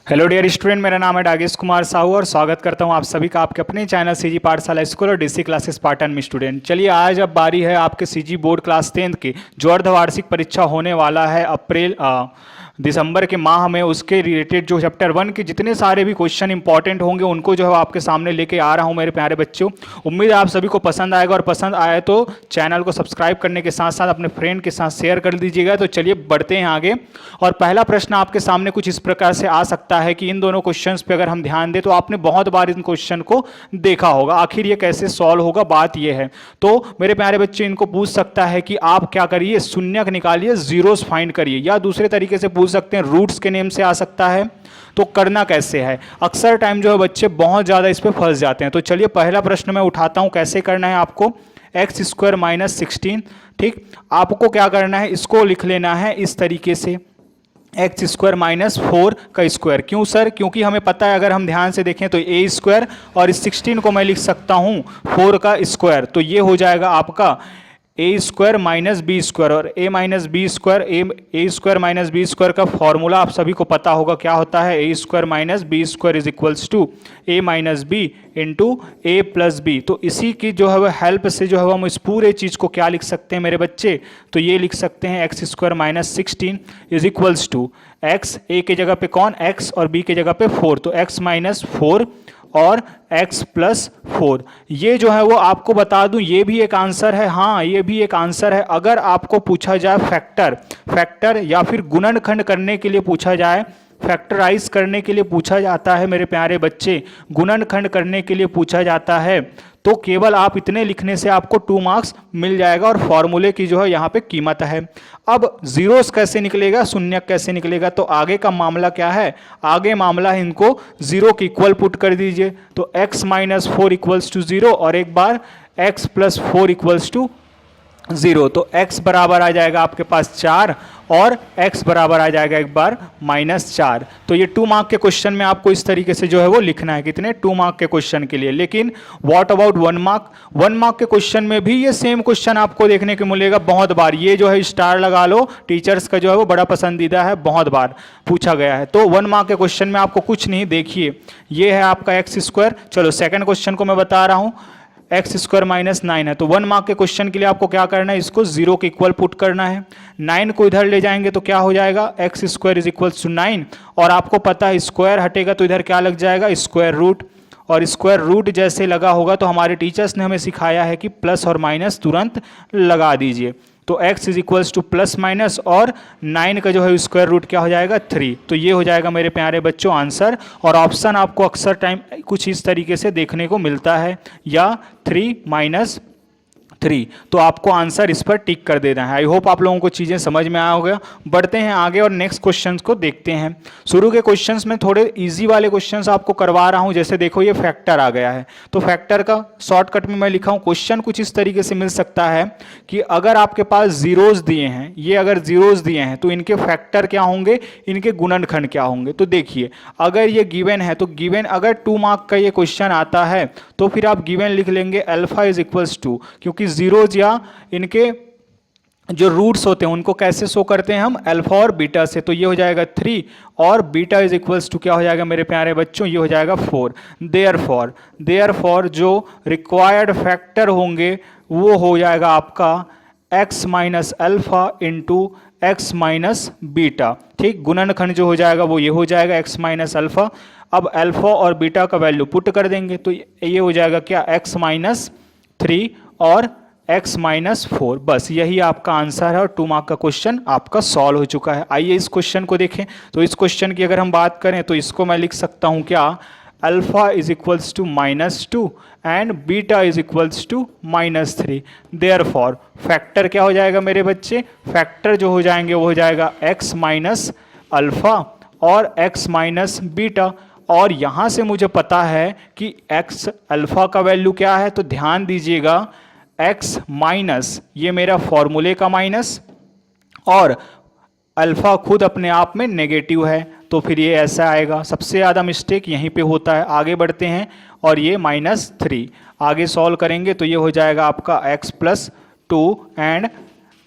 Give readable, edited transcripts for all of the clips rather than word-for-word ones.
Hello dear student, मेरा नाम है डागेश कुमार साहू और स्वागत करता हूं आप सभी का आपके अपने चैनल सीजी पाठशाला स्कूल और डीसी क्लासेस पाटन में। स्टूडेंट चलिए, आज अब बारी है आपके सीजी बोर्ड क्लास 10 की जो अर्धवार्षिक परीक्षा होने वाला है दिसंबर के माह में। उसके रिलेटेड जो चैप्टर 1 के जितने सारे भी क्वेश्चन इंपॉर्टेंट होंगे उनको जो है आपके सामने लेके आ रहा हूं मेरे प्यारे बच्चों। उम्मीद है आप सभी को पसंद आएगा और पसंद आए तो चैनल को सब्सक्राइब करने के साथ साथ अपने फ्रेंड के साथ शेयर कर दीजिएगा। तो चलिए बढ़ते हैं आगे। और पहला प्रश्न आपके सामने कुछ इस प्रकार से आ सकता है कि इन दोनों क्वेश्चंस पे अगर हम ध्यान दें तो आपने बहुत बार इन क्वेश्चन को देखा होगा, आखिर ये कैसे सॉल्व होगा, बात ये है। तो मेरे प्यारे बच्चे इनको पूछ सकता है कि आप क्या करिए, शून्यक निकालिए, जीरोस फाइंड करिए, या दूसरे तरीके से पूछ सकते हैं रूट्स के नेम से आ सकता है। तो करना कैसे है, अक्सर टाइम जो है बच्चे बहुत ज़्यादा इस पर फंस जाते हैं। तो चलिए पहला प्रश्न मैं उठाता हूं, कैसे करना है आपको। एक्स स्क्वायर माइनस 16, ठीक, आपको क्या करना है, इसको लिख लेना है इस तरीके से, एक्स स्क्वायर माइनस 4 का स्क्वायर। क्यों सर, क्योंकि हमें पता है, अगर हम ध्यान से देखें तो ए स्क्वायर और इस 16 को मैं लिख सकता हूं 4 का स्क्वायर। तो ये हो जाएगा आपका A square minus B square, और A minus B square, A square minus B square का फॉर्मूला आप सभी को पता होगा क्या होता है। A square minus B square is equals to A minus B into A plus B. तो इसी की जो है वह हेल्प से जो है हम इस पूरे चीज़ को क्या लिख सकते हैं मेरे बच्चे, तो ये लिख सकते हैं X square minus 16 is equals to X, A के जगह पे कौन, एक्स, और बी के जगह पे 4, तो एक्स माइनस 4 और x प्लस 4। ये जो है वो आपको बता दूं, ये भी एक आंसर है। हाँ, ये भी एक आंसर है। अगर आपको पूछा जाए फैक्टर या फिर गुणनखंड करने के लिए पूछा जाए, फैक्टराइज करने के लिए पूछा जाता है मेरे प्यारे बच्चे, गुणनखंड करने के लिए पूछा जाता है, तो केवल आप इतने लिखने से आपको 2 मार्क्स मिल जाएगा और फॉर्मूले की जो है यहाँ पे कीमत है। अब जीरोस कैसे निकलेगा, शून्यक कैसे निकलेगा, तो आगे का मामला क्या है, आगे मामला है इनको जीरो के इक्वल पुट कर दीजिए। तो x माइनस 4 इक्वल्स टू 0 और एक बार x प्लस 4 इक्वल्स टू 0। तो x बराबर आ जाएगा आपके पास 4 और x बराबर आ जाएगा एक बार -4। तो ये 2 मार्क के क्वेश्चन में आपको इस तरीके से जो है वो लिखना है, कितने, 2 मार्क के क्वेश्चन के लिए। लेकिन व्हाट अबाउट 1 मार्क, 1 मार्क के क्वेश्चन में भी ये सेम क्वेश्चन आपको देखने को मिलेगा बहुत बार। ये जो है स्टार लगा लो, टीचर्स का जो है वो बड़ा पसंदीदा है, बहुत बार पूछा गया है। तो 1 मार्क के क्वेश्चन में आपको कुछ नहीं, देखिए ये है आपका एक्स स्क्वायर। चलो सेकेंड क्वेश्चन को मैं बता रहा हूँ, एक्स स्क्वायर माइनस 9 है। तो 1 मार्क के क्वेश्चन के लिए आपको क्या करना है, इसको 0 के इक्वल पुट करना है। 9 को इधर ले जाएंगे तो क्या हो जाएगा, x square is equal to 9, और आपको पता है स्क्वायर हटेगा तो इधर क्या लग जाएगा, स्क्वायर रूट, और स्क्वायर रूट जैसे लगा होगा तो हमारे टीचर्स ने हमें सिखाया है कि प्लस और माइनस तुरंत लगा दीजिए। तो x is equals two plus minus, और 9 का जो है स्क्वायर रूट क्या हो जाएगा, 3। तो ये हो जाएगा मेरे प्यारे बच्चों आंसर। और ऑप्शन आपको अक्सर टाइम कुछ इस तरीके से देखने को मिलता है, या 3 माइनस 3। तो आपको आंसर इस पर टिक कर देना है। आई होप आप लोगों को चीज़ें समझ में आया होगा। बढ़ते हैं आगे और नेक्स्ट क्वेश्चंस को देखते हैं। शुरू के क्वेश्चंस में थोड़े इजी वाले क्वेश्चंस आपको करवा रहा हूं। जैसे देखो ये फैक्टर आ गया है, तो फैक्टर का शॉर्टकट में मैं लिखा हूं, क्वेश्चन कुछ इस तरीके से मिल सकता है कि अगर आपके पास जीरोज दिए हैं, ये अगर जीरोज दिए हैं तो इनके फैक्टर क्या होंगे, इनके गुणनखंड क्या होंगे। तो देखिए अगर ये गिवन है तो गिवन, अगर 2 मार्क का ये क्वेश्चन आता है तो फिर आप गिवन लिख लेंगे अल्फा इज इक्वल्स टू, क्योंकि जीरोज या इनके जो रूट्स होते हैं उनको कैसे शो करते हैं हम, अल्फा और बीटा से। तो ये हो जाएगा 3 और बीटा इज इक्वल्स टू क्या हो जाएगा मेरे प्यारे बच्चों, ये हो जाएगा 4। देयरफॉर जो रिक्वायर्ड फैक्टर होंगे वो हो जाएगा आपका x minus alpha into x minus beta, ठीक। गुणनखंड जो हो जाएगा वो ये हो जाएगा x माइनस अल्फा। अब अल्फा और बीटा का वैल्यू पुट कर देंगे तो ये हो जाएगा क्या, x माइनस 3 और x माइनस 4। बस यही आपका आंसर है और 2 मार्क का क्वेश्चन आपका सॉल्व हो चुका है। आइए इस क्वेश्चन को देखें। तो इस क्वेश्चन की अगर हम बात करें तो इसको मैं लिख सकता हूं क्या, alpha is equals to -2 and beta is equals to -3। Therefore factor क्या हो जाएगा मेरे बच्चे, फैक्टर जो हो जाएंगे वो हो जाएगा x माइनस अल्फा और x माइनस बीटा। और यहाँ से मुझे पता है कि x अल्फा का वैल्यू क्या है, तो ध्यान दीजिएगा x माइनस, ये मेरा फॉर्मूले का माइनस, और अल्फा खुद अपने आप में नेगेटिव है, तो फिर ये ऐसा आएगा। सबसे ज़्यादा मिस्टेक यहीं पे होता है। आगे बढ़ते हैं और ये -3 आगे सॉल्व करेंगे तो ये हो जाएगा आपका x plus 2 and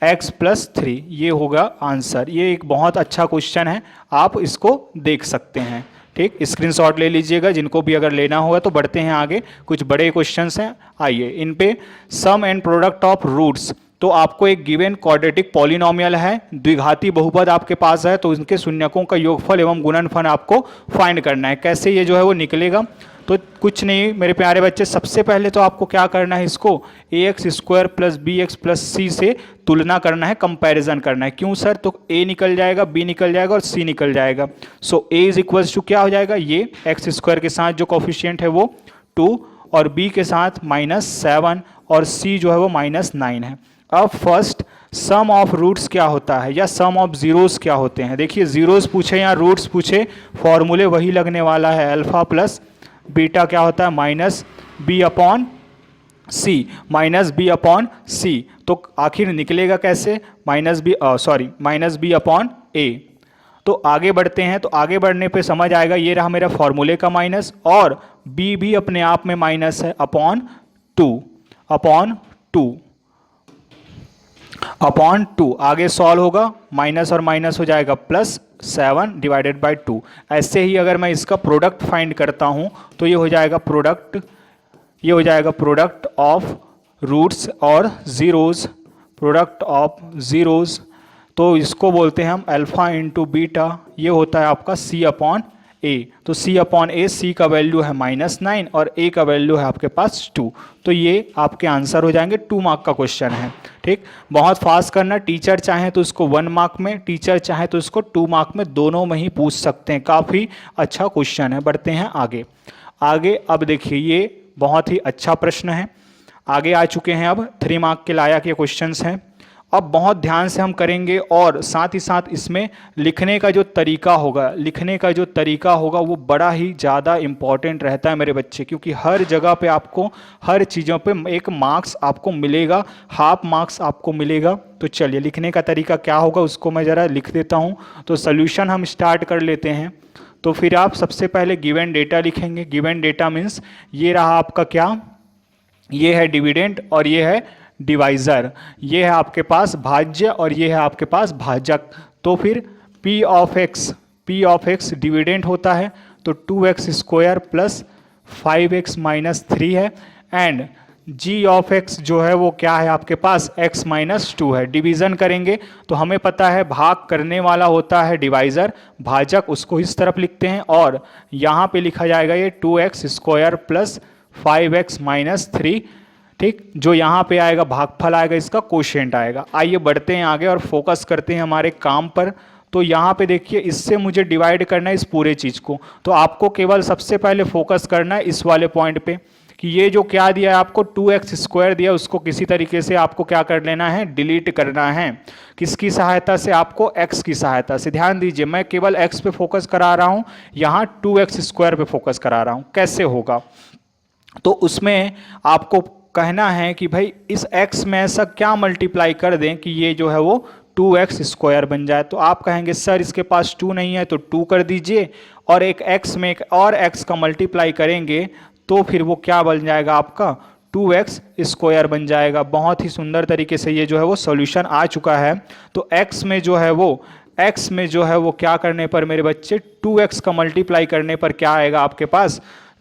x plus 3, ये होगा आंसर। ये एक बहुत अच्छा क्वेश्चन है, आप इसको देख सकते हैं, ठीक, स्क्रीनशॉट ले लीजिएगा जिनको भी अगर लेना होगा। तो बढ़ते हैं आगे, कुछ बड़े क्वेश्चंस हैं, आइए इन पे। सम एंड प्रोडक्ट ऑफ रूट्स, तो आपको एक गिवन क्वाड्रेटिक पॉलिनोमियल है, द्विघाती बहुपद आपके पास है, तो उनके शून्यकों का योगफल एवं गुणनफल आपको फाइंड करना है। कैसे ये जो है वो निकलेगा, तो कुछ नहीं मेरे प्यारे बच्चे, सबसे पहले तो आपको क्या करना है, इसको ax² प्लस bx+c से तुलना करना है, कंपैरिजन करना है। क्यों सर, तो a निकल जाएगा, b निकल जाएगा और c निकल जाएगा। सो a इज इक्वल्स टू क्या हो जाएगा, ये x² के साथ जो कोफिशिएंट है वो 2 और b के साथ -7 और c जो है वो -9 है। अब फर्स्ट सम ऑफ रूट्स क्या होता है या सम ऑफ जीरोस क्या होते हैं। देखिए जीरोस पूछे या रूट्स पूछे, फॉर्मूले वही लगने वाला है, अल्फा प्लस बीटा क्या होता है, -b/c। तो आखिर निकलेगा कैसे, -b/a। तो आगे बढ़ते हैं, तो आगे बढ़ने पे समझ आएगा, ये रहा मेरा फॉर्मूले का माइनस, और b भी अपने आप में माइनस है, अपॉन टू। आगे सॉल्व होगा, माइनस और माइनस हो जाएगा +7/2। ऐसे ही अगर मैं इसका प्रोडक्ट फाइंड करता हूं तो ये हो जाएगा प्रोडक्ट ऑफ रूट्स और जीरोस, प्रोडक्ट ऑफ जीरोस, तो इसको बोलते हैं हम अल्फा इंटू बीटा, ये होता है आपका c/a। तो c/a, c का वैल्यू है -9 और a का वैल्यू है आपके पास 2। तो ये आपके आंसर हो जाएंगे, 2 मार्क का क्वेश्चन है। ठीक, बहुत फास्ट करना, टीचर चाहे तो इसको 1 मार्क में, टीचर चाहे तो इसको 2 मार्क में, दोनों में ही पूछ सकते हैं। काफ़ी अच्छा क्वेश्चन है। बढ़ते हैं आगे। अब देखिए ये बहुत ही अच्छा प्रश्न है, आगे आ चुके हैं। अब 3 मार्क के लायक ये क्वेश्चंस हैं। अब बहुत ध्यान से हम करेंगे और साथ ही साथ इसमें लिखने का जो तरीका होगा वो बड़ा ही ज़्यादा इम्पॉर्टेंट रहता है मेरे बच्चे, क्योंकि हर जगह पे आपको हर चीज़ों पे एक मार्क्स आपको मिलेगा, हाफ मार्क्स आपको मिलेगा। तो चलिए लिखने का तरीका क्या होगा उसको मैं ज़रा लिख देता हूँ। तो सोल्यूशन हम स्टार्ट कर लेते हैं। तो फिर आप सबसे पहले गिवन डेटा लिखेंगे। गिवन डेटा मीन्स ये रहा आपका क्या, ये है डिविडेंड और ये है डिवाइज़र, ये है आपके पास भाज्य और ये है आपके पास भाजक। तो फिर p ऑफ x डिविडेंड होता है, तो 2x² प्लस 5x - 3 है, एंड g ऑफ x जो है वो क्या है आपके पास, x - 2 है। डिवीज़न करेंगे तो हमें पता है भाग करने वाला होता है डिवाइज़र, भाजक उसको इस तरफ लिखते हैं, और यहाँ पे लिखा जाएगा ये 2x² प्लस 5x - 3। ठीक, जो यहाँ पे आएगा भागफल आएगा, इसका कोशेंट आएगा। आइए बढ़ते हैं आगे और फोकस करते हैं हमारे काम पर। तो यहाँ पे देखिए इससे मुझे डिवाइड करना है इस पूरे चीज़ को, तो आपको केवल सबसे पहले फोकस करना है इस वाले पॉइंट पे कि ये जो क्या दिया है आपको 2x² दिया, उसको किसी तरीके से आपको क्या कर लेना है, डिलीट करना है। किसकी सहायता से, आपको x की सहायता से। ध्यान दीजिए मैं केवल x पे फोकस करा रहा हूँ, यहाँ 2x² पे फोकस करा रहा हूँ। कैसे होगा, तो उसमें आपको कहना है कि भाई इस x में ऐसा क्या मल्टीप्लाई कर दें कि ये जो है वो 2x² बन जाए। तो आप कहेंगे सर इसके पास 2 नहीं है, तो 2 कर दीजिए, और एक x में एक और x का मल्टीप्लाई करेंगे तो फिर वो क्या बन जाएगा आपका, 2x² बन जाएगा। बहुत ही सुंदर तरीके से ये जो है वो सॉल्यूशन आ चुका है। तो x में जो है वो क्या करने पर मेरे बच्चे, 2x का मल्टीप्लाई करने पर क्या आएगा आपके पास,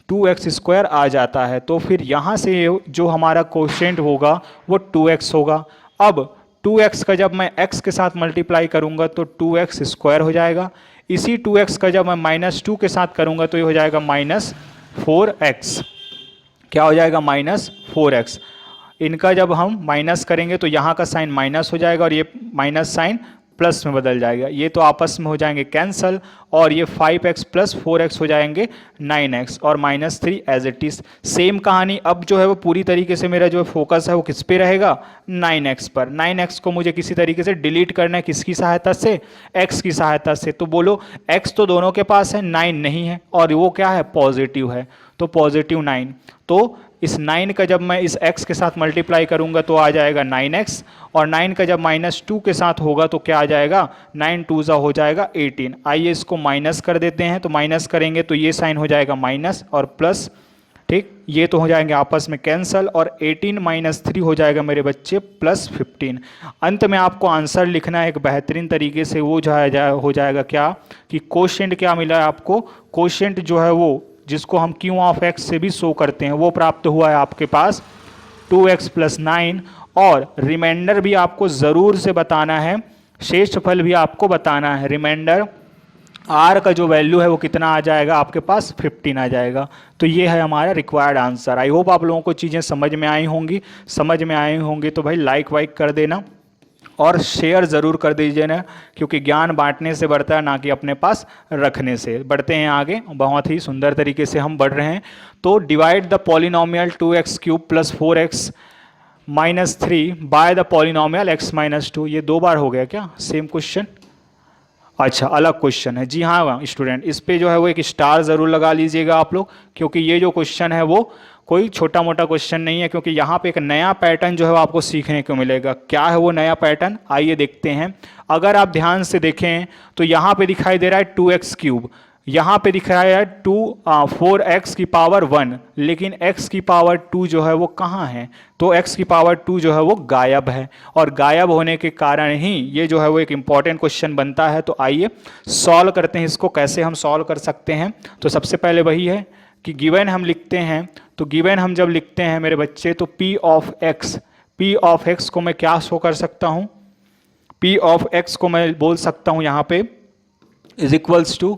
2x² आ जाता है। तो फिर यहाँ से जो हमारा कोशेंट होगा वो 2x होगा। अब 2x का जब मैं x के साथ मल्टीप्लाई करूँगा तो 2x² हो जाएगा। इसी 2x का जब मैं -2 के साथ करूँगा तो ये हो जाएगा -4x। क्या हो जाएगा, -4x। इनका जब हम माइनस करेंगे तो यहाँ का साइन माइनस हो जाएगा और ये माइनस साइन प्लस में बदल जाएगा। ये तो आपस में हो जाएंगे कैंसल, और ये 5x + 4x हो जाएंगे 9x, और -3 एज इट इज। सेम कहानी अब जो है वो पूरी तरीके से मेरा जो फोकस है वो किस पे रहेगा, 9x पर। 9x को मुझे किसी तरीके से डिलीट करना है, किसकी सहायता से, x की सहायता से। तो बोलो x तो दोनों के पास है, 9 नहीं है, और वो क्या है, पॉजिटिव है, तो +9। तो इस 9 का जब मैं इस x के साथ मल्टीप्लाई करूंगा तो आ जाएगा 9x, और 9 का जब -2 के साथ होगा तो क्या आ जाएगा, 9 2 हो जाएगा 18। आइए इसको माइनस कर देते हैं, तो माइनस करेंगे तो ये साइन हो जाएगा माइनस और प्लस। ठीक, ये तो हो जाएंगे आपस में कैंसल और 18 माइनस 3 हो जाएगा मेरे बच्चे प्लस 15। अंत में आपको आंसर लिखना है एक बेहतरीन तरीके से, वो हो जाएगा क्या कि कोशेंट क्या मिला है आपको, कोशेंट जो है वो जिसको हम क्यू ऑफ एक्स से भी शो करते हैं वो प्राप्त हुआ है आपके पास 2x प्लस 9। और रिमाइंडर भी आपको ज़रूर से बताना है, शेषफल भी आपको बताना है। रिमाइंडर आर का जो वैल्यू है वो कितना आ जाएगा आपके पास 15 आ जाएगा। तो ये है हमारा रिक्वायर्ड आंसर। आई होप आप लोगों को चीज़ें समझ में आई होंगी। समझ में आई होंगी तो भाई लाइक वाइक कर देना और शेयर ज़रूर कर दीजिए ना, क्योंकि ज्ञान बांटने से बढ़ता है, ना कि अपने पास रखने से। बढ़ते हैं आगे, बहुत ही सुंदर तरीके से हम बढ़ रहे हैं। तो divide the polynomial 2x cube plus 4x minus 3 by the polynomial x minus 2। ये 2 बार हो गया क्या सेम क्वेश्चन? अच्छा, अलग क्वेश्चन है। जी हाँ स्टूडेंट, इस पे जो है वो एक स्टार ज़रूर लगा लीजिएगा आप लोग, क्योंकि ये जो क्वेश्चन है वो कोई छोटा मोटा क्वेश्चन नहीं है, क्योंकि यहाँ पे एक नया पैटर्न जो है वो आपको सीखने को मिलेगा। क्या है वो नया पैटर्न, आइए देखते हैं। अगर आप ध्यान से देखें तो यहाँ पे दिखाई दे रहा है 2x क्यूब, यहाँ पे दिख रहा है 4x की पावर 1, लेकिन x की पावर 2 जो है वो कहाँ है? तो x की पावर 2 जो है वो गायब है, और गायब होने के कारण ही ये जो है वो एक इम्पॉर्टेंट क्वेश्चन बनता है। तो आइए सॉल्व करते हैं इसको। कैसे हम सॉल्व कर सकते हैं? तो सबसे पहले वही है कि गिवन हम लिखते हैं, तो गिवन हम जब लिखते हैं मेरे बच्चे तो p ऑफ x को मैं क्या शो कर सकता हूँ? p ऑफ x को मैं बोल सकता हूँ यहाँ पे is equals to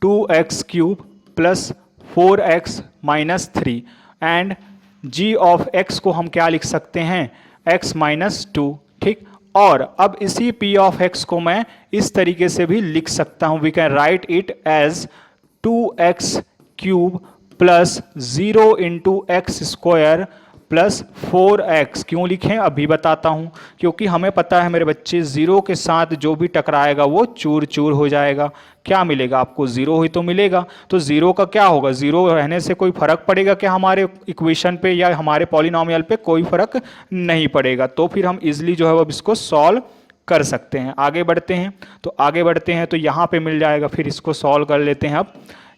2x cube plus 4x minus 3 and g of x को हम क्या लिख सकते हैं? x minus 2। ठीक, और अब इसी p ऑफ x को मैं इस तरीके से भी लिख सकता हूं, we can write it as 2x cube plus 0 into x square plus 4x। क्यों लिखें अभी बताता हूं, क्योंकि हमें पता है मेरे बच्चे 0 के साथ जो भी टकराएगा वो चूर चूर हो जाएगा। क्या मिलेगा आपको? 0 ही तो मिलेगा। तो 0 का क्या होगा? 0 रहने से कोई फर्क पड़ेगा क्या हमारे इक्वेशन पे या हमारे पॉलिनोमियल पे? कोई फर्क नहीं पड़ेगा। तो फिर हम इजिली जो है वो इसको सॉल्व कर सकते हैं। आगे बढ़ते हैं, तो आगे बढ़ते हैं तो यहाँ पे मिल जाएगा, फिर इसको सॉल्व कर लेते हैं। अब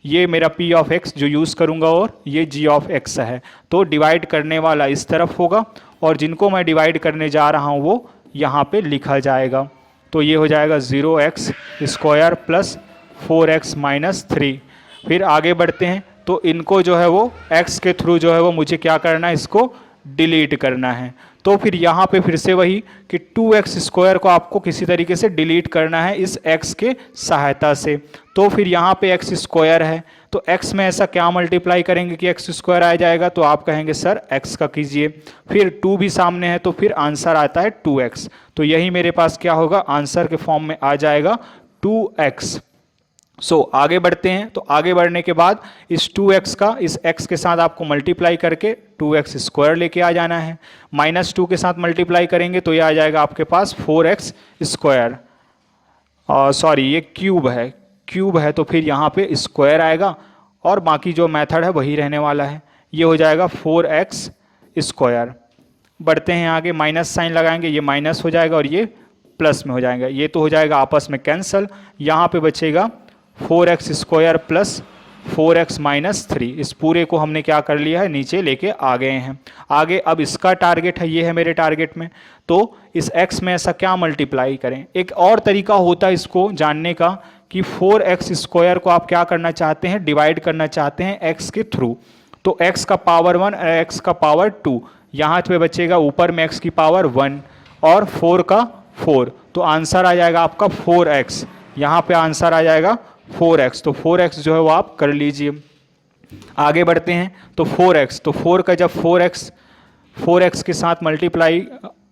ये मेरा p ऑफ x जो यूज़ करूँगा और ये g ऑफ x है, तो डिवाइड करने वाला इस तरफ होगा और जिनको मैं डिवाइड करने जा रहा हूँ वो यहाँ पे लिखा जाएगा। तो ये हो जाएगा 0x square plus 4x minus 3। फिर आगे बढ़ते हैं, तो इनको जो है वो x के थ्रू जो है वो मुझे क्या करना है? इसको डिलीट करना है। तो फिर यहाँ पे फिर से वही कि 2x स्क्वायर को आपको किसी तरीके से डिलीट करना है इस x के सहायता से। तो फिर यहाँ पे x स्क्वायर है, तो x में ऐसा क्या मल्टीप्लाई करेंगे कि x स्क्वायर आ जाएगा? तो आप कहेंगे सर x का कीजिए, फिर 2 भी सामने है तो फिर आंसर आता है 2x। तो यही मेरे पास क्या होगा? आंसर के फॉर्म में आ जाएगा 2x। आगे बढ़ते हैं, तो आगे बढ़ने के बाद इस 2x का इस x के साथ आपको मल्टीप्लाई करके 2x स्क्वायर लेके आ जाना है। माइनस 2 के साथ मल्टीप्लाई करेंगे तो ये आ जाएगा आपके पास 4x स्क्वायर, सॉरी ये क्यूब है, तो फिर यहाँ पे स्क्वायर आएगा और बाकी जो मेथड है वही रहने वाला है। ये हो जाएगा 4x स्क्वायर। बढ़ते हैं आगे, माइनस साइन लगाएंगे, ये माइनस हो जाएगा और ये प्लस में हो जाएगा। ये तो हो जाएगा आपस में कैंसल। यहाँ पे बचेगा 4x square plus 4x minus 3। इस पूरे को हमने क्या कर लिया है? नीचे लेके आ गए हैं। आगे अब इसका टारगेट है, ये है मेरे टारगेट में, तो इस x में ऐसा क्या मल्टीप्लाई करें? एक और तरीका होता है इसको जानने का कि 4x स्क्वायर को आप क्या करना चाहते हैं? डिवाइड करना चाहते हैं x के थ्रू। तो x का पावर 1 और x का पावर 2, यहाँ पे बचेगा ऊपर में x की पावर 1 और 4 का 4, तो आंसर आ जाएगा आपका 4x। यहाँ पे आंसर आ जाएगा 4x, तो 4x जो है वो आप कर लीजिए। आगे बढ़ते हैं, तो 4x, तो 4 का जब 4x के साथ मल्टीप्लाई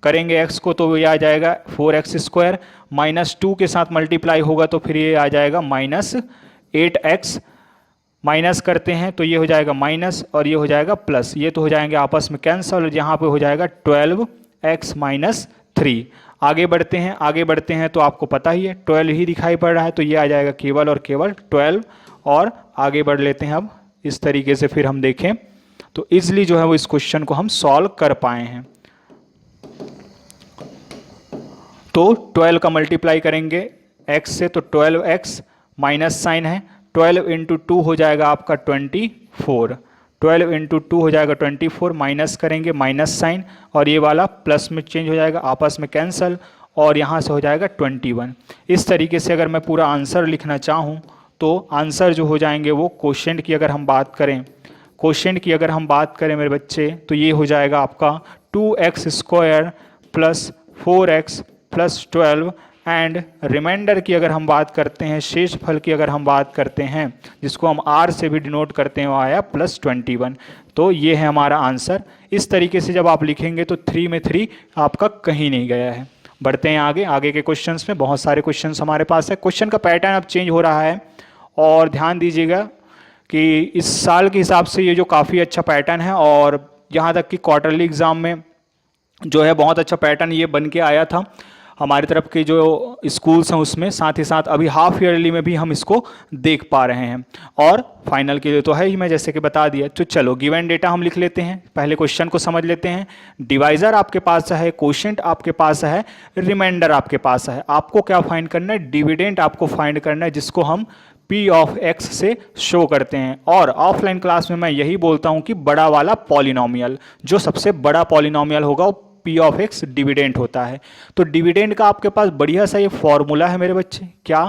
करेंगे x को तो ये आ जाएगा 4x स्क्वायर, माइनस 2 के साथ मल्टीप्लाई होगा तो फिर ये आ जाएगा माइनस 8x। माइनस करते हैं तो ये हो जाएगा माइनस और ये हो जाएगा प्लस, ये तो हो जाएंगे आपस में कैंसल और यहाँ पे हो जाएगा 12x माइनस 3। आगे बढ़ते हैं तो आपको पता ही है 12 ही दिखाई पड़ रहा है, तो ये आ जाएगा केवल और केवल 12। और आगे बढ़ लेते हैं अब इस तरीके से, फिर हम देखें तो इजली जो है वो इस क्वेश्चन को हम सॉल्व कर पाए हैं। तो 12 का मल्टीप्लाई करेंगे x से तो 12x, माइनस साइन है, 12 इंटू 2 हो जाएगा आपका 24। 12 इंटू 2 हो जाएगा 24, माइनस करेंगे माइनस साइन, और ये वाला प्लस में चेंज हो जाएगा, आपस में कैंसल, और यहाँ से हो जाएगा 21। इस तरीके से अगर मैं पूरा आंसर लिखना चाहूँ तो आंसर जो हो जाएंगे वो क्वोशिएंट की अगर हम बात करें, क्वोशिएंट की अगर हम बात करें मेरे बच्चे, तो ये हो जाएगा आपका 2x square plus 4x plus 12, and remainder की अगर हम बात करते हैं, शेष फल की अगर हम बात करते हैं, जिसको हम r से भी डिनोट करते हैं, वो आया प्लस 21। तो ये है हमारा आंसर। इस तरीके से जब आप लिखेंगे तो 3 में 3 आपका कहीं नहीं गया है। बढ़ते हैं आगे, आगे के क्वेश्चंस में बहुत सारे क्वेश्चंस हमारे पास है। क्वेश्चन का पैटर्न अब चेंज हो रहा है, और ध्यान दीजिएगा कि इस साल के हिसाब से ये जो काफ़ी अच्छा पैटर्न है, और यहाँ तक कि क्वार्टरली एग्ज़ाम में जो है बहुत अच्छा पैटर्न ये बन के आया था हमारी तरफ के जो स्कूल्स हैं उसमें, साथ ही साथ अभी हाफ ईयरली में भी हम इसको देख पा रहे हैं, और फाइनल के लिए तो है ही, मैं जैसे कि बता दिया। तो चलो गिवन डेटा हम लिख लेते हैं, पहले क्वेश्चन को समझ लेते हैं। डिवाइजर आपके पास है, क्वोशिएंट आपके पास है, रिमाइंडर आपके पास है। आपको क्या फाइंड करना है? डिविडेंड आपको फाइंड करना है, जिसको हम P ऑफ x से शो करते हैं। और ऑफलाइन क्लास में मैं यही बोलता हूं कि बड़ा वाला पॉलिनोमियल, जो सबसे बड़ा पॉलिनोमियल होगा वो P ऑफ x डिविडेंड होता है। तो डिविडेंड का आपके पास बढ़िया सा ये फॉर्मूला है मेरे बच्चे, क्या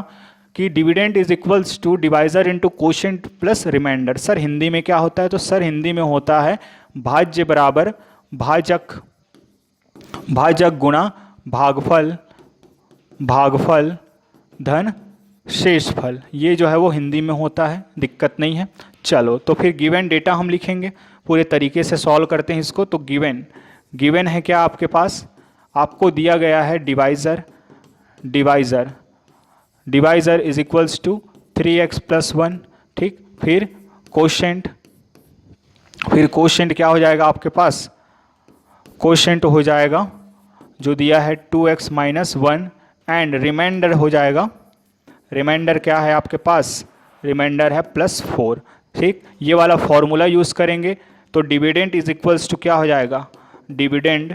कि dividend is equals to divisor into quotient plus remainder. Sir Hindi में क्या होता है? तो सर हिंदी में होता है भाज्य बराबर भाजक, भाजक गुणा भागफल, भागफल धन शेषफल। ये जो है वो हिंदी में होता है, दिक्कत नहीं है। चलो तो फिर गिवन डेटा हम लिखेंगे, पूरे तरीके से सॉल्व करते हैं इसको। तो गिवन है क्या आपके पास? आपको दिया गया है divisor, divisor is equals to 3x plus 1, ठीक। फिर क्वोशिएंट, फिर क्वोशिएंट क्या हो जाएगा आपके पास? क्वोशिएंट हो जाएगा जो दिया है 2x माइनस 1, एंड रिमाइंडर हो जाएगा, रिमाइंडर क्या है आपके पास? रिमाइंडर है प्लस 4, ठीक। ये वाला फॉर्मूला यूज़ करेंगे तो डिविडेंड इज इक्वल्स टू क्या हो जाएगा? डिविडेंड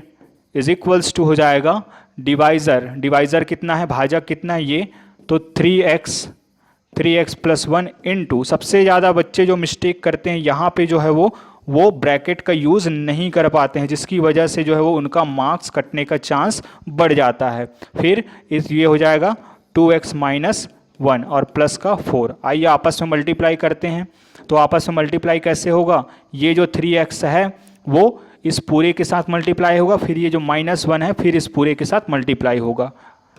इज इक्वल्स टू हो जाएगा डिवाइजर, डिवाइजर कितना है, भाजक कितना है ये, तो 3x प्लस 1 इंटू, सबसे ज़्यादा बच्चे जो मिस्टेक करते हैं यहाँ पे जो है वो ब्रैकेट का यूज़ नहीं कर पाते हैं, जिसकी वजह से जो है वो उनका मार्क्स कटने का चांस बढ़ जाता है। फिर ये हो जाएगा 2x माइनस 1 और प्लस का 4। आइए आपस में मल्टीप्लाई करते हैं। तो आपस में मल्टीप्लाई कैसे होगा? ये जो 3x है वो इस पूरे के साथ मल्टीप्लाई होगा, फिर ये जो माइनस 1 है फिर इस पूरे के साथ मल्टीप्लाई होगा।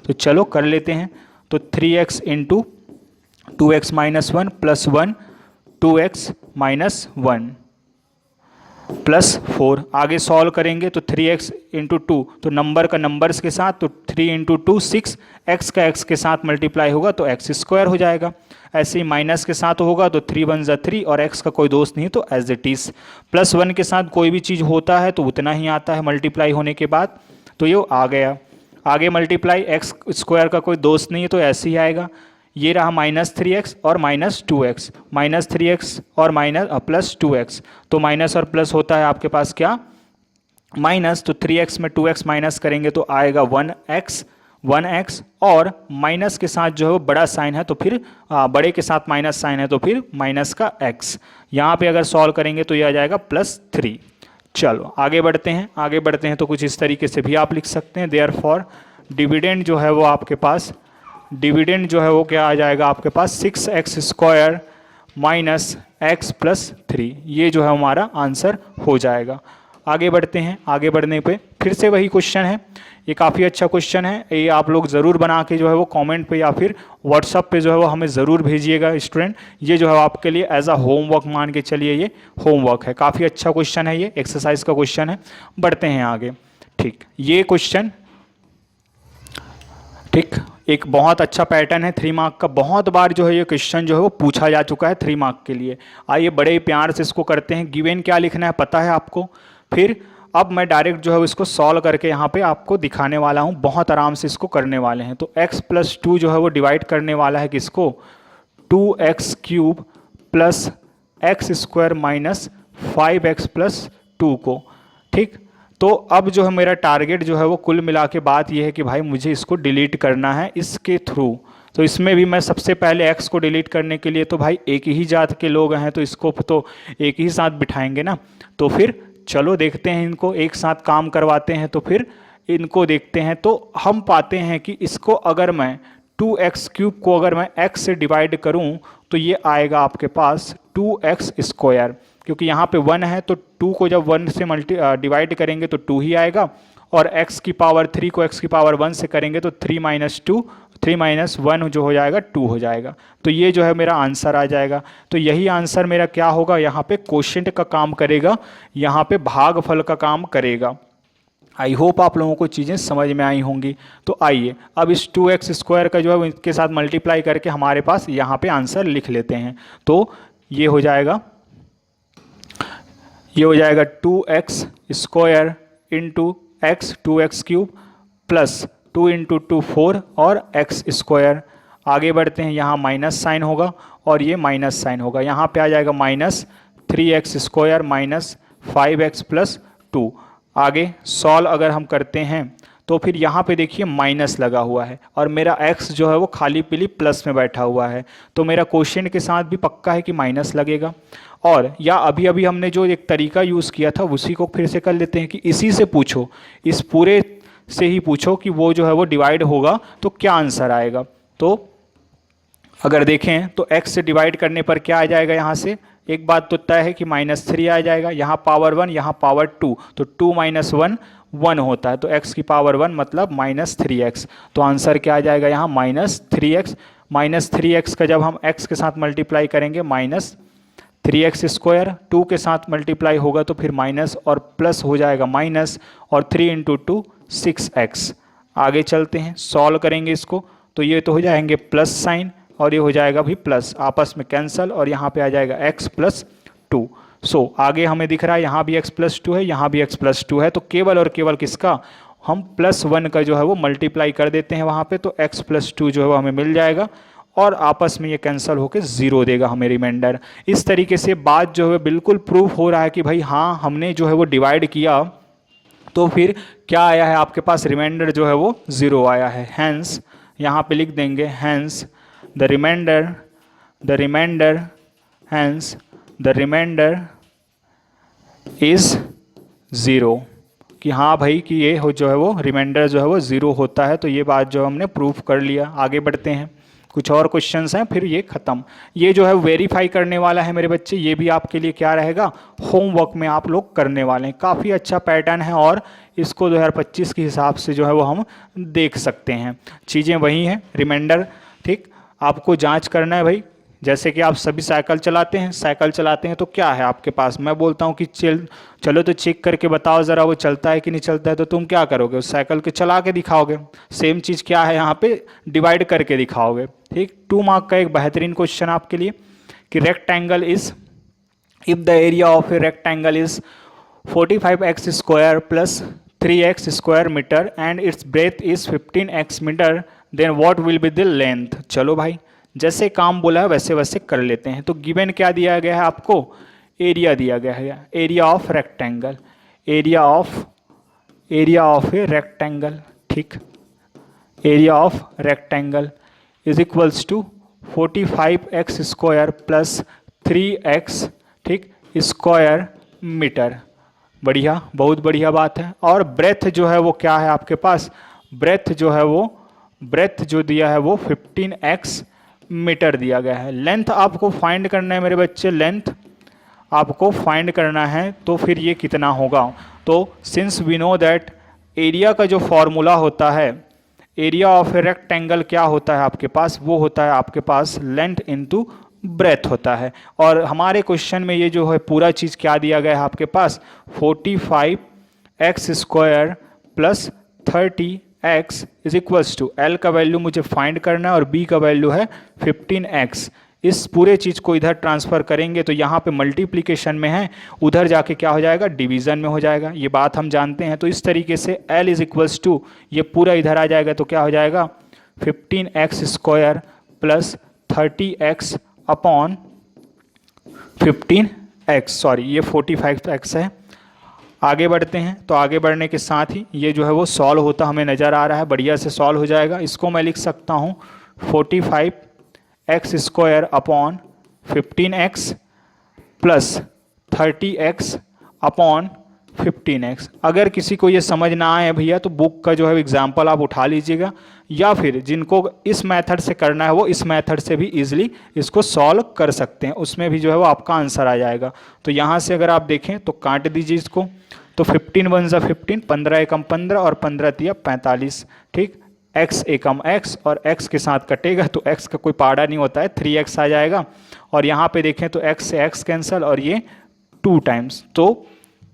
तो चलो कर लेते हैं। तो 3x into 2x minus 1 plus 1, 2x minus 1 plus 4। आगे सॉल्व करेंगे तो 3x इंटू 2, तो नंबर का नंबर्स के साथ, तो 3 इंटू 2 6, x का x के साथ मल्टीप्लाई होगा तो x स्क्वायर हो जाएगा। ऐसे ही माइनस के साथ होगा तो 3 1 ज़ा 3, और x का कोई दोस्त नहीं तो एज इट इज़। प्लस 1 के साथ कोई भी चीज़ होता है तो उतना ही आता है मल्टीप्लाई होने के बाद, तो ये आ गया। आगे मल्टीप्लाई, x स्क्वायर का कोई दोस्त नहीं है तो ऐसे ही आएगा। ये रहा माइनस 3x और माइनस 2x, माइनस 3x और माइनस प्लस 2x, तो माइनस और प्लस होता है आपके पास क्या? माइनस। तो 3x में 2x माइनस करेंगे तो आएगा 1x, और माइनस के साथ जो है वो बड़ा साइन है तो फिर बड़े के साथ माइनस साइन है तो फिर माइनस का x। यहाँ पे अगर सॉल्व करेंगे तो ये आ जाएगा +3। चलो आगे बढ़ते हैं, आगे बढ़ते हैं तो कुछ इस तरीके से भी आप लिख सकते हैं। देयरफॉर डिविडेंड जो है वो आपके पास, डिविडेंड जो है वो क्या आ जाएगा आपके पास? 6x square minus x plus 3। ये जो है हमारा आंसर हो जाएगा। आगे बढ़ते हैं, आगे बढ़ने पे फिर से वही क्वेश्चन है, ये काफ़ी अच्छा क्वेश्चन है। ये आप लोग ज़रूर बना के जो है वो कमेंट पे या फिर व्हाट्सअप पे जो है वो हमें ज़रूर भेजिएगा स्टूडेंट। ये जो है आपके लिए एज अ होमवर्क मान के चलिए, ये होमवर्क है। काफ़ी अच्छा क्वेश्चन है, ये एक्सरसाइज का क्वेश्चन है। बढ़ते हैं आगे, ठीक। ये क्वेश्चन, ठीक, एक बहुत अच्छा पैटर्न है 3 मार्क का। बहुत बार जो है ये क्वेश्चन जो है वो पूछा जा चुका है 3 मार्क के लिए। आइए बड़े प्यार से इसको करते हैं। गिवन क्या लिखना है पता है आपको। फिर अब मैं डायरेक्ट जो है इसको सॉल्व करके यहाँ पे आपको दिखाने वाला हूँ, बहुत आराम से इसको करने वाले हैं। तो x प्लस 2 जो है वो डिवाइड करने वाला है किसको? 2x cube plus x square minus 5x plus 2 को, ठीक। तो अब जो है मेरा टारगेट जो है वो कुल मिला के बात ये है कि भाई मुझे इसको डिलीट करना है इसके थ्रू। तो इसमें भी मैं सबसे पहले x को डिलीट करने के लिए तो भाई एक ही जात के लोग हैं तो इसको तो एक ही साथ बिठाएंगे ना। तो फिर चलो देखते हैं, इनको एक साथ काम करवाते हैं। तो फिर इनको देखते हैं तो हम पाते हैं कि इसको अगर मैं 2x³ को अगर मैं x से डिवाइड करूं तो ये आएगा आपके पास 2x², क्योंकि यहाँ पे 1 है तो 2 को जब 1 से डिवाइड करेंगे तो 2 ही आएगा, और x की पावर 3 को x की पावर 1 से करेंगे तो 3 - 1 जो हो जाएगा 2 हो जाएगा। तो ये जो है मेरा आंसर आ जाएगा। तो यही आंसर मेरा क्या होगा, यहाँ पे क्वोशिएंट का काम करेगा, यहाँ पे भागफल का काम करेगा। आई होप आप लोगों को चीज़ें समझ में आई होंगी। तो आइए अब इस 2x² का जो है इसके साथ मल्टीप्लाई करके हमारे पास यहाँ पे आंसर लिख लेते हैं। तो ये हो जाएगा 2x² into x 2x³ plus 2 × 2 4 और x²। आगे बढ़ते हैं, यहाँ माइनस साइन होगा और ये माइनस साइन होगा, यहाँ पे आ जाएगा -3x² -5x + 2। आगे सॉल्व अगर हम करते हैं तो फिर यहाँ पे देखिए माइनस लगा हुआ है और मेरा x जो है वो खाली पीली प्लस में बैठा हुआ है, तो मेरा क्वोशिएंट के साथ भी पक्का है कि माइनस लगेगा। और या अभी अभी हमने जो एक तरीका यूज़ किया था उसी को फिर से कर लेते हैं कि इसी से पूछो, इस पूरे से ही पूछो कि वो जो है वो डिवाइड होगा तो क्या आंसर आएगा। तो अगर देखें तो x से डिवाइड करने पर क्या आ जाएगा, यहाँ से एक बात तो तय है कि -3 आ जाएगा, यहाँ पावर 1 यहाँ पावर 2, तो 2 - 1 1 होता है, तो x की पावर 1 मतलब -3x। तो आंसर क्या आ जाएगा यहाँ -3x। -3x का जब हम x के साथ मल्टीप्लाई करेंगे -3x², 2 के साथ मल्टीप्लाई होगा तो फिर माइनस और प्लस हो जाएगा माइनस, और 3 × 2 6x। आगे चलते हैं, सॉल्व करेंगे इसको तो ये तो हो जाएंगे प्लस साइन और ये हो जाएगा भी प्लस, आपस में कैंसल, और यहाँ पे आ जाएगा x + 2। सो आगे हमें दिख रहा है यहाँ भी x + 2 है, यहाँ भी x + 2 है, तो केवल और केवल किसका, हम +1 का जो है वो मल्टीप्लाई कर देते हैं वहाँ पे, तो x + 2 जो है वो हमें मिल जाएगा और आपस में ये कैंसिल होकर 0 देगा हमें रिमाइंडर। इस तरीके से बात जो है बिल्कुल प्रूफ हो रहा है कि भाई हाँ हमने जो है वो डिवाइड किया तो फिर क्या आया है आपके पास, रिमाइंडर जो है वो 0 आया है। हैंस यहाँ पे लिख देंगे हैंस द रिमाइंडर इज 0, कि हाँ भाई कि ये हो जो है वो रिमाइंडर जो है वो 0 होता है। तो ये बात जो हमने प्रूफ कर लिया। आगे बढ़ते हैं, कुछ और क्वेश्चंस हैं फिर ये ख़त्म। ये जो है वेरीफाई करने वाला है मेरे बच्चे, ये भी आपके लिए क्या रहेगा, होमवर्क में आप लोग करने वाले हैं। काफ़ी अच्छा पैटर्न है और इसको 2025 के हिसाब से जो है वो हम देख सकते हैं। चीज़ें वही हैं, रिमाइंडर, ठीक। आपको जांच करना है भाई, जैसे कि आप सभी साइकिल चलाते हैं तो क्या है आपके पास, मैं बोलता हूँ कि चलो तो चेक करके बताओ ज़रा वो चलता है कि नहीं चलता है, तो तुम क्या करोगे, उस साइकिल के चला के दिखाओगे। सेम चीज़ क्या है यहाँ पे, डिवाइड करके दिखाओगे, ठीक। 2 मार्क का एक बेहतरीन क्वेश्चन आपके लिए कि rectangle is, if the area of a rectangle is 45x² + 3x² meter and its breadth is 15x meter, then what will be the length. चलो भाई जैसे काम बोला है वैसे वैसे कर लेते हैं। तो गिवन क्या दिया गया है आपको, एरिया दिया गया है, area of rectangle, area of a rectangle, ठीक। Area of rectangle is equals to 45x² + 3x, ठीक, स्क्वायर मीटर। बढ़िया, बहुत बढ़िया बात है। और ब्रेथ जो है वो क्या है आपके पास, ब्रेथ जो दिया है वो 15x मीटर दिया गया है। लेंथ आपको फाइंड करना है मेरे बच्चे, लेंथ आपको फाइंड करना है, तो फिर ये कितना होगा। तो since we know that area का जो फॉर्मूला होता है, एरिया ऑफ ए रेक्टेंगल क्या होता है आपके पास, वो होता है आपके पास लेंथ इनटू ब्रेथ होता है। और हमारे क्वेश्चन में ये जो है पूरा चीज़ क्या दिया गया है आपके पास, 45x² + 30x is equals to, L का वैल्यू मुझे फाइंड करना है और B का वैल्यू है 15x। इस पूरे चीज़ को इधर ट्रांसफ़र करेंगे तो यहाँ पे मल्टीप्लिकेशन में है, उधर जाके क्या हो जाएगा, डिवीज़न में हो जाएगा। ये बात हम जानते हैं। तो इस तरीके से L इज इक्वल्स टू, ये पूरा इधर आ जाएगा तो क्या हो जाएगा 15x² + 30x upon 15x, sorry ये 45x है। आगे बढ़ते हैं, तो आगे बढ़ने के साथ ही ये जो है वो सॉल्व होता हमें नज़र आ रहा है, बढ़िया से सॉल्व हो जाएगा। इसको मैं लिख सकता हूँ 45x² upon 15x plus 30x upon 15x। अगर किसी को ये समझ ना आए भैया तो बुक का जो है एग्जाम्पल आप उठा लीजिएगा, या फिर जिनको इस मेथड से करना है वो इस मेथड से भी इजीली इसको सॉल्व कर सकते हैं, उसमें भी जो है वो आपका आंसर आ जाएगा। तो यहाँ से अगर आप देखें तो काट दीजिए इसको, तो 15 वन ज़ा 15, 15 एकम 15 और 15 तिया 45, ठीक। x एकम x और x के साथ कटेगा तो x का कोई पाड़ा नहीं होता है, 3x आ जाएगा। और यहाँ पे देखें तो x से x कैंसिल और ये 2 टाइम्स, तो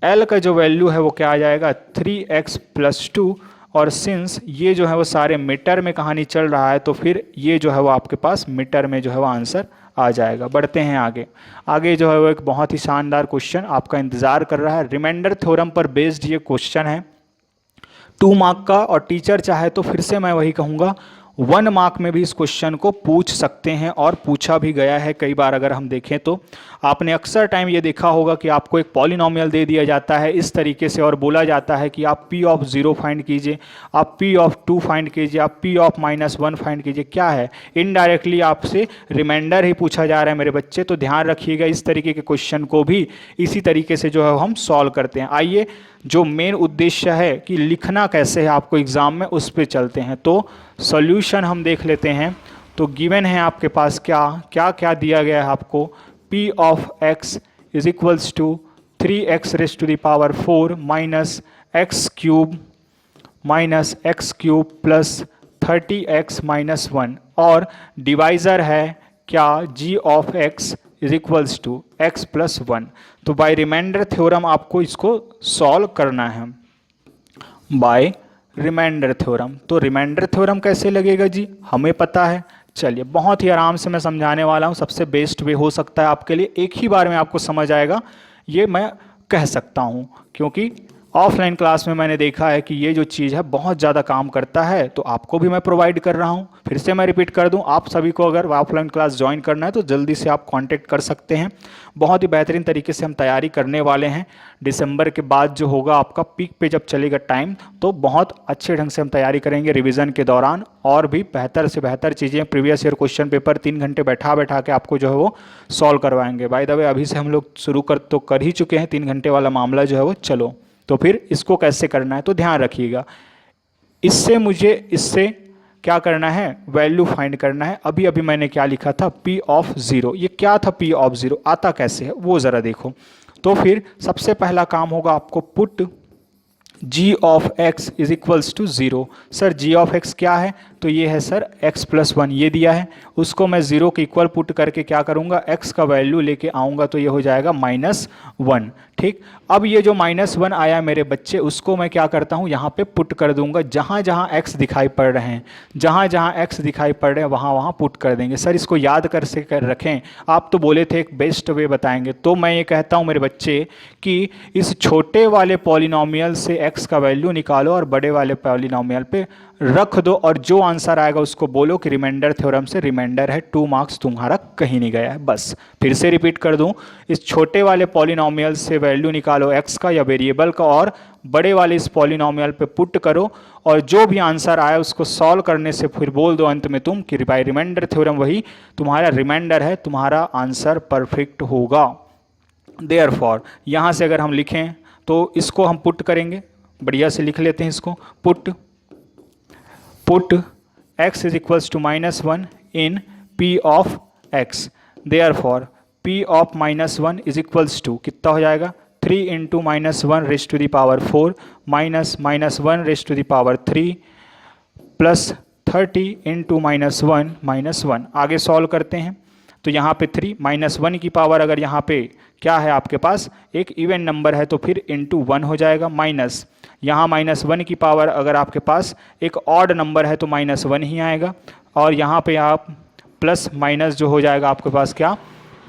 l का जो वैल्यू है वो क्या आ जाएगा 3x प्लस 2। और सिंस ये जो है वो सारे मीटर में कहानी चल रहा है तो फिर ये जो है वो आपके पास मीटर में जो है वो आंसर आ जाएगा। बढ़ते हैं आगे। आगे जो है वो एक बहुत ही शानदार क्वेश्चन आपका इंतज़ार कर रहा है। रिमाइंडर थ्योरम पर बेस्ड ये क्वेश्चन है, 2 मार्क का, और टीचर चाहे तो फिर से मैं वही कहूँगा 1 मार्क में भी इस क्वेश्चन को पूछ सकते हैं और पूछा भी गया है कई बार। अगर हम देखें तो आपने अक्सर टाइम ये देखा होगा कि आपको एक पॉलिनोमियल दे दिया जाता है इस तरीके से और बोला जाता है कि आप p ऑफ 0 फाइंड कीजिए, आप p ऑफ 2 फाइंड कीजिए, आप p ऑफ -1 फाइंड कीजिए। क्या है, इनडायरेक्टली आपसे रिमाइंडर ही पूछा जा रहा है मेरे बच्चे। तो ध्यान रखिएगा इस तरीके के क्वेश्चन को भी इसी तरीके से जो है हम सॉल्व करते हैं। आइए जो मेन उद्देश्य है कि लिखना कैसे है आपको एग्ज़ाम में, उस पर चलते हैं। तो सॉल्यूशन हम देख लेते हैं। तो गिवन है आपके पास क्या क्या क्या दिया गया है आपको, p of x is equals to 3x raise to the power 4 minus x cube plus 30x minus 1, और डिवाइज़र है क्या g of x is equals to x plus 1। तो बाय रिमाइंडर थ्योरम आपको इसको सॉल्व करना है बाय रिमाइंडर थ्योरम। तो remainder theorem कैसे लगेगा जी, हमें पता है। चलिए बहुत ही आराम से मैं समझाने वाला हूँ, सबसे बेस्ट वे हो सकता है आपके लिए, एक ही बार में आपको समझ आएगा ये मैं कह सकता हूँ, क्योंकि ऑफलाइन क्लास में मैंने देखा है कि ये जो चीज़ है बहुत ज़्यादा काम करता है, तो आपको भी मैं प्रोवाइड कर रहा हूँ। फिर से मैं रिपीट कर दूँ, आप सभी को अगर ऑफलाइन क्लास ज्वाइन करना है तो जल्दी से आप कांटेक्ट कर सकते हैं। बहुत ही बेहतरीन तरीके से हम तैयारी करने वाले हैं। दिसंबर के बाद जो होगा आपका पीक पे जब चलेगा टाइम, तो बहुत अच्छे ढंग से हम तैयारी करेंगे रिविज़न के दौरान, और भी बेहतर से बेहतर चीज़ें, प्रीवियस ईयर क्वेश्चन पेपर 3 घंटे बैठा के आपको जो है वो सॉल्व करवाएंगे। बाय द वे अभी से हम लोग शुरू कर ही चुके हैं 3 घंटे वाला मामला जो है वो। चलो तो फिर इसको कैसे करना है तो ध्यान रखिएगा। इससे क्या करना है, वैल्यू फाइंड करना है। अभी अभी मैंने क्या लिखा था, p ऑफ 0। ये क्या था p ऑफ 0, आता कैसे है वो ज़रा देखो। तो फिर सबसे पहला काम होगा आपको put g of x is equals to 0। Sir g of x क्या है, तो ये है सर x प्लस 1, ये दिया है। उसको मैं 0 के इक्वल पुट करके क्या करूँगा, x का वैल्यू लेके आऊँगा तो ये हो जाएगा -1, ठीक। अब ये जो -1 आया मेरे बच्चे, उसको मैं क्या करता हूँ, यहाँ पे पुट कर दूंगा। जहाँ जहाँ x दिखाई पड़ रहे हैं, जहाँ जहाँ x दिखाई पड़ रहे हैं वहाँ वहाँ पुट कर देंगे। सर इसको याद कर रखें, आप तो बोले थे एक बेस्ट वे बताएंगे। तो मैं ये कहता हूँ मेरे बच्चे कि इस छोटे वाले पॉलिनोमियल से x का वैल्यू निकालो और बड़े वाले पॉलिनोमियल पे रख दो, और जो आंसर आएगा उसको बोलो कि रिमाइंडर थ्योरम से रिमाइंडर है, 2 मार्क्स तुम्हारा कहीं नहीं गया है। बस फिर से रिपीट कर दूं, इस छोटे वाले पॉलिनोमियल से वैल्यू निकालो x का या वेरिएबल का, और बड़े वाले इस पॉलिनोमियल पे पुट करो, और जो भी आंसर आए उसको सॉल्व करने से फिर बोल दो अंत में तुम कि बाय रिमाइंडर थ्योरम वही तुम्हारा रिमाइंडर है, तुम्हारा आंसर परफेक्ट होगा। देयरफॉर यहाँ से अगर हम लिखें तो इसको हम पुट करेंगे, बढ़िया से लिख लेते हैं इसको, put x is equals to -1 in p of x। Therefore p of -1 is equals to कितना हो जाएगा, 3 into -1 raise to the power 4 minus -1 raise to the power 3 plus 30 into -1 आगे सॉल्व करते हैं। तो यहाँ पे 3 -1 की पावर अगर यहाँ पे क्या है आपके पास एक इवन नंबर है तो फिर इंटू 1 हो जाएगा, माइनस यहाँ -1 की पावर अगर आपके पास एक ऑड नंबर है तो -1 ही आएगा, और यहाँ पे आप प्लस माइनस जो हो जाएगा आपके पास क्या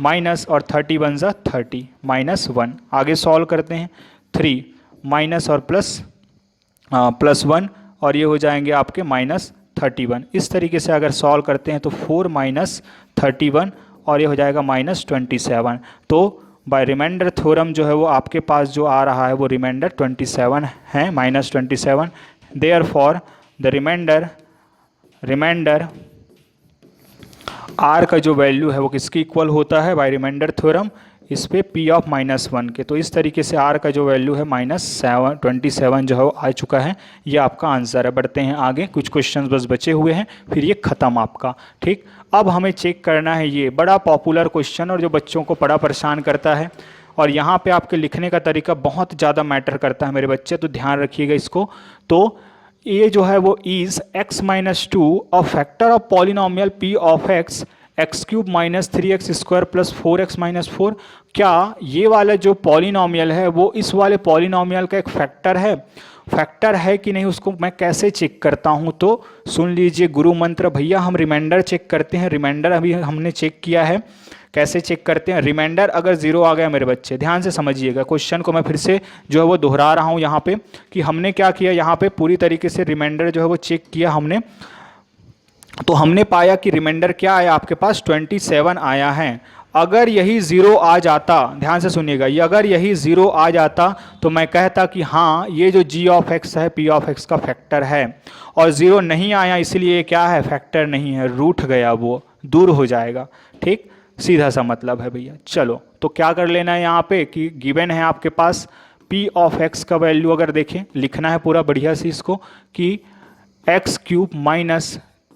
माइनस, और 30 वन ज़ा 30 -1। आगे सॉल्व करते हैं, 3 माइनस और +1 और ये हो जाएंगे आपके -31। इस तरीके से अगर सॉल्व करते हैं तो 4 -31 और ये हो जाएगा -27। तो बाय रिमाइंडर थ्योरम जो है वो आपके पास जो आ रहा है वो रिमाइंडर 27 है, -27। देयरफॉर द रिमाइंडर आर का जो वैल्यू है वो किसके इक्वल होता है बाय रिमाइंडर थ्योरम, इस पे पी ऑफ -1 के। तो इस तरीके से आर का जो वैल्यू है -27 जो है वो आ चुका है। ये आपका आंसर है। बढ़ते हैं आगे, कुछ क्वेश्चंस बस बचे हुए हैं, फिर ये ख़त्म आपका। ठीक, अब हमें चेक करना है ये बड़ा पॉपुलर क्वेश्चन और जो बच्चों को बड़ा परेशान करता है, और यहाँ पे आपके लिखने का तरीका बहुत ज़्यादा मैटर करता है मेरे बच्चे, तो ध्यान रखिएगा इसको। तो ये जो है वो is x-2 a factor of polynomial p of x³ -3x² plus 4x-4। क्या ये वाला जो पॉलिनोमियल है वो इस वाले पॉलिनोमियल का एक फैक्टर है कि नहीं, उसको मैं कैसे चेक करता हूँ? तो सुन लीजिए गुरु मंत्र भैया, हम रिमाइंडर चेक करते हैं। रिमाइंडर अभी हमने चेक किया है, कैसे चेक करते हैं? रिमाइंडर अगर जीरो आ गया मेरे बच्चे, ध्यान से समझिएगा क्वेश्चन को, मैं फिर से जो है वो दोहरा रहा हूँ यहाँ पे कि हमने क्या किया, यहाँ पे पूरी तरीके से रिमाइंडर जो है वो चेक किया हमने। तो हमने पाया कि रिमाइंडर क्या आया आपके पास, 27 आया है। अगर यही ज़ीरो आ जाता, ध्यान से सुनिएगा, ये अगर यही ज़ीरो आ जाता तो मैं कहता कि हाँ ये जो g ऑफ x है p ऑफ x का फैक्टर है। और ज़ीरो नहीं आया इसलिए क्या है, फैक्टर नहीं है, रूठ गया, वो दूर हो जाएगा। ठीक, सीधा सा मतलब है भैया। चलो तो क्या कर लेना है यहाँ पे कि गिवन है आपके पास p ऑफ x का वैल्यू, अगर देखें लिखना है पूरा बढ़िया से इसको कि x³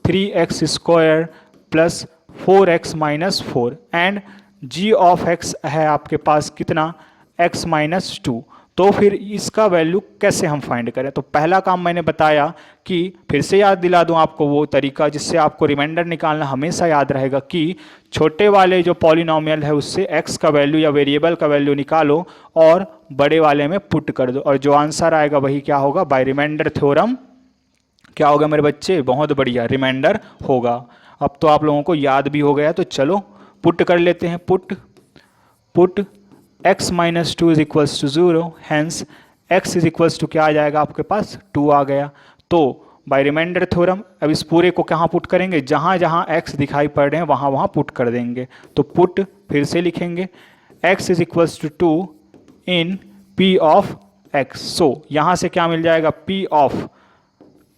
-3x² plus 4x-4 and g of x है आपके पास कितना, x-2। तो फिर इसका वैल्यू कैसे हम फाइंड करें? तो पहला काम मैंने बताया कि फिर से याद दिला दूं आपको वो तरीका जिससे आपको रिमाइंडर निकालना हमेशा याद रहेगा कि छोटे वाले जो पॉलिनोमियल है उससे x का वैल्यू या वेरिएबल का वैल्यू निकालो और बड़े वाले में पुट कर दो, और जो आंसर आएगा वही क्या होगा, बाय रिमाइंडर थ्योरम क्या होगा मेरे बच्चे, बहुत बढ़िया, रिमाइंडर होगा। अब तो आप लोगों को याद भी हो गया, तो चलो पुट कर लेते हैं। Put x-2 is equals to 0, hence x is equals to क्या आ जाएगा आपके पास, 2 आ गया। तो बाय रिमाइंडर थ्योरम अब इस पूरे को कहाँ पुट करेंगे, जहाँ जहाँ x दिखाई पड़ रहे हैं वहाँ वहाँ पुट कर देंगे। तो पुट फिर से लिखेंगे x is equals to 2 in p of x। So यहाँ से क्या मिल जाएगा, p ऑफ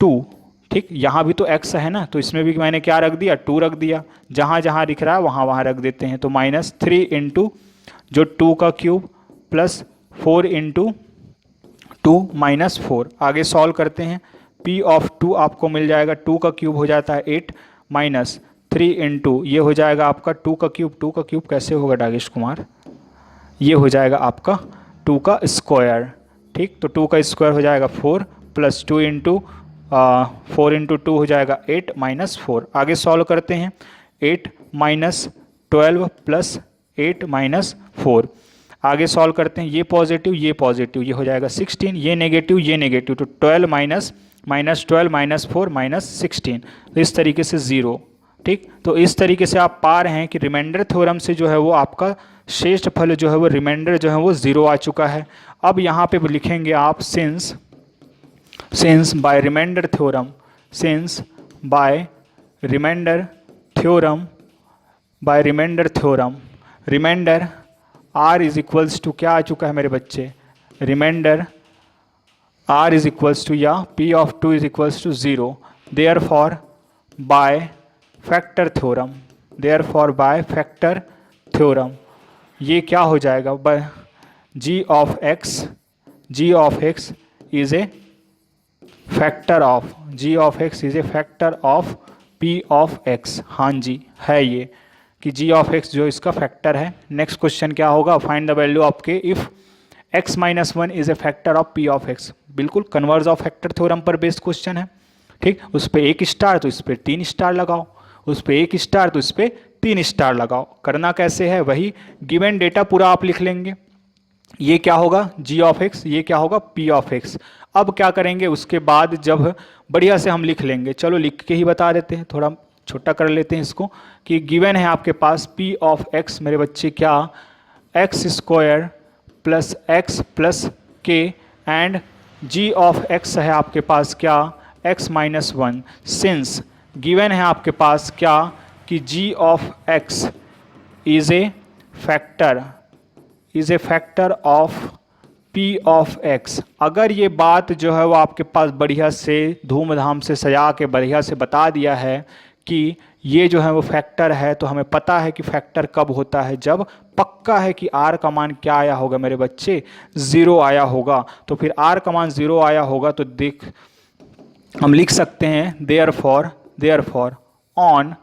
2। ठीक, यहाँ भी तो x है ना, तो इसमें भी मैंने क्या रख दिया, 2 रख दिया। जहाँ जहाँ दिख रहा है वहाँ वहाँ रख देते हैं। तो -3 इंटू जो 2 का क्यूब प्लस 4 इंटू 2 -4। आगे सॉल्व करते हैं, p ऑफ 2 आपको मिल जाएगा, 2 का क्यूब हो जाता है 8 -3 इंटू ये हो जाएगा आपका 2 का क्यूब। 2 का क्यूब कैसे होगा डागेश कुमार, ये हो जाएगा आपका 2 का स्क्वायर। ठीक, तो 2 का स्क्वायर हो जाएगा 4 प्लस 2 इंटू 4 इंटू 2 हो जाएगा 8 -4। आगे सॉल्व करते हैं, 8 -12 प्लस 8 -4। आगे सॉल्व करते हैं, ये पॉजिटिव ये पॉजिटिव, ये हो जाएगा 16, ये नेगेटिव, तो 12 -4 -16, तो इस तरीके से 0। ठीक, तो इस तरीके से आप पा रहे हैं कि रिमाइंडर थ्योरम से जो है वो आपका शेष फल जो है वो रिमाइंडर जो है वो 0 आ चुका है। अब यहाँ पे लिखेंगे आप since by remainder theorem, since by remainder theorem remainder r is equals to क्या आ चुका है मेरे बच्चे, reminder r is equals to या p of 2 is equals to 0, therefore by factor theorem ये क्या हो जाएगा, g of x is a factor of p of x। हाँ जी, है ये कि g ऑफ x जो इसका फैक्टर है। नेक्स्ट क्वेश्चन क्या होगा, फाइंड द वैल्यू ऑफ के if x-1 is a factor of p of x। बिल्कुल कन्वर्ज ऑफ फैक्टर थ्योरम पर बेस्ड क्वेश्चन है। ठीक, उस पर 1 स्टार तो इस पर 3 स्टार लगाओ, उस पर 1 स्टार तो इस पर 3 स्टार लगाओ। करना कैसे है, वही गिवन डेटा पूरा आप लिख लेंगे। ये क्या होगा g ऑफ x, ये क्या होगा p ऑफ x। अब क्या करेंगे उसके बाद, जब बढ़िया से हम लिख लेंगे, चलो लिख के ही बता देते हैं, थोड़ा छोटा कर लेते हैं इसको कि गिवन है आपके पास p ऑफ x मेरे बच्चे क्या, x² plus x plus k and g of x है आपके पास क्या, x-1। सिंस गिवन है आपके पास क्या कि g of x is a factor of p of x। अगर ये बात जो है वो आपके पास बढ़िया से धूमधाम से सजा के बढ़िया से बता दिया है कि ये जो है वो फैक्टर है, तो हमें पता है कि फैक्टर कब होता है, जब पक्का है कि r का मान क्या आया होगा मेरे बच्चे, 0 आया होगा। तो फिर r का मान 0 आया होगा तो देख हम लिख सकते हैं therefore on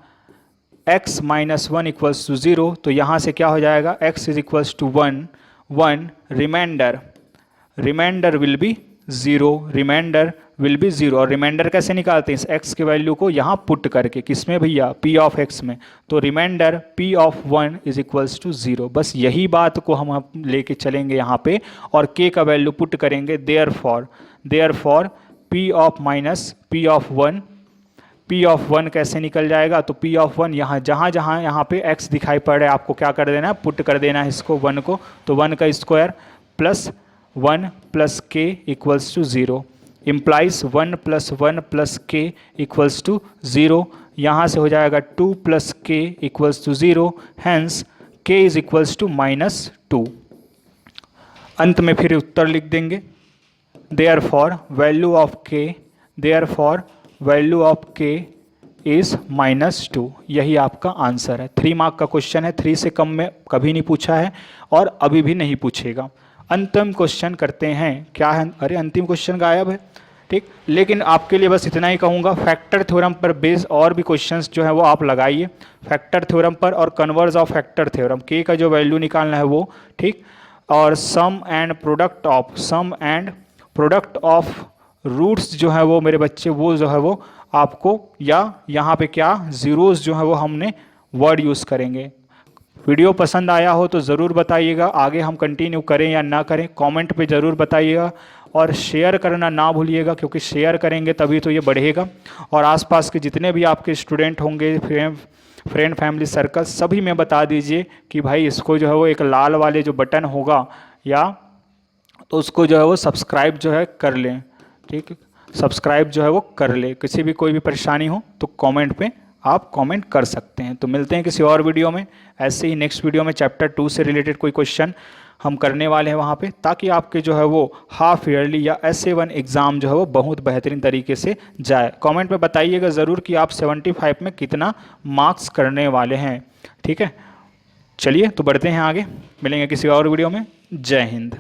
x minus 1 equals to 0, तो यहाँ से क्या हो जाएगा, x is equals to 1, remainder will be 0, और रिमाइंडर कैसे निकालते हैं, इस x के वैल्यू को यहाँ पुट करके, किसमें भैया, p ऑफ x में, तो remainder p of 1 is equals to 0। बस यही बात को हम लेके चलेंगे यहाँ पे और k का वैल्यू पुट करेंगे, देयरफॉर p ऑफ 1 कैसे निकल जाएगा, तो p ऑफ 1 यहाँ जहाँ यहाँ पे x दिखाई पड़ रहा है आपको क्या कर देना है, पुट कर देना है इसको 1 को, तो 1 का square plus 1 plus k equals to 0, implies 1 plus 1 plus k equals to 0, यहाँ से हो जाएगा 2 plus k equals to 0, hence k is equals to -2। अंत में फिर उत्तर लिख देंगे, therefore value of k is -2। यही आपका आंसर है। 3 मार्क का क्वेश्चन है, 3 से कम में कभी नहीं पूछा है और अभी भी नहीं पूछेगा। अंतिम क्वेश्चन करते हैं, क्या है, अरे अंतिम क्वेश्चन गायब है, ठीक, लेकिन आपके लिए बस इतना ही कहूँगा, फैक्टर थ्योरम पर बेस और भी क्वेश्चंस जो है वो आप लगाइए, फैक्टर थ्योरम पर और converse of factor theorem, k का जो वैल्यू निकालना है वो, ठीक, और सम एंड प्रोडक्ट ऑफ रूट्स जो है वो मेरे बच्चे, वो जो है वो आपको, या यहाँ पे क्या जीरोस जो है वो हमने वर्ड यूज़ करेंगे। वीडियो पसंद आया हो तो ज़रूर बताइएगा, आगे हम कंटिन्यू करें या ना करें, कमेंट पे ज़रूर बताइएगा और शेयर करना ना भूलिएगा, क्योंकि शेयर करेंगे तभी तो ये बढ़ेगा। और आसपास के जितने भी आपके स्टूडेंट होंगे, फ्रेंड फैमिली सर्कल, सभी में बता दीजिए कि भाई इसको जो है वो एक लाल वाले जो बटन होगा या तो उसको जो है वो सब्सक्राइब जो है कर लें, ठीक, सब्सक्राइब जो है वो कर ले। किसी भी कोई भी परेशानी हो तो कमेंट पे आप कमेंट कर सकते हैं। तो मिलते हैं किसी और वीडियो में, ऐसे ही नेक्स्ट वीडियो में चैप्टर 2 से रिलेटेड कोई क्वेश्चन हम करने वाले हैं वहाँ पे, ताकि आपके जो है वो हाफ ईयरली या SA1 एग्ज़ाम जो है वो बहुत बेहतरीन तरीके से जाए। कमेंट में बताइएगा ज़रूर कि आप 75 में कितना मार्क्स करने वाले हैं, ठीक है। चलिए तो बढ़ते हैं आगे, मिलेंगे किसी और वीडियो में। जय हिंद।